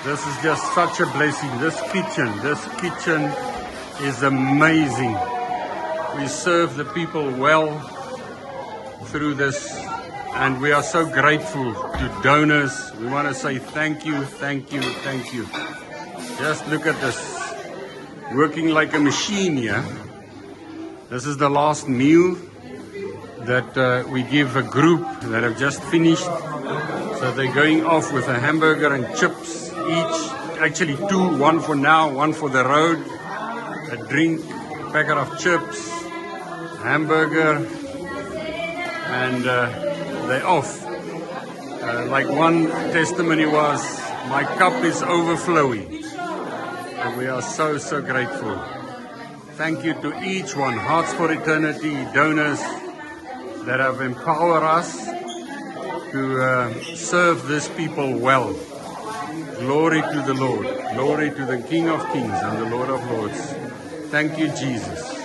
This is just such a blessing. This kitchen is amazing. We serve the people well through this, and we are so grateful to donors. We want to say thank you, thank you, thank you. Just look at this, working like a machine here. This is the last meal that we give a group that have just finished. So they're going off with a hamburger and chips each, actually two, one for now, one for the road, a drink, packet of chips, hamburger, and they're off. Like one testimony was, my cup is overflowing. And we are so, so grateful. Thank you to each one, Hearts for Eternity, donors that have empowered us to serve these people well. Glory to the Lord. Glory to the King of Kings and the Lord of Lords. Thank you, Jesus.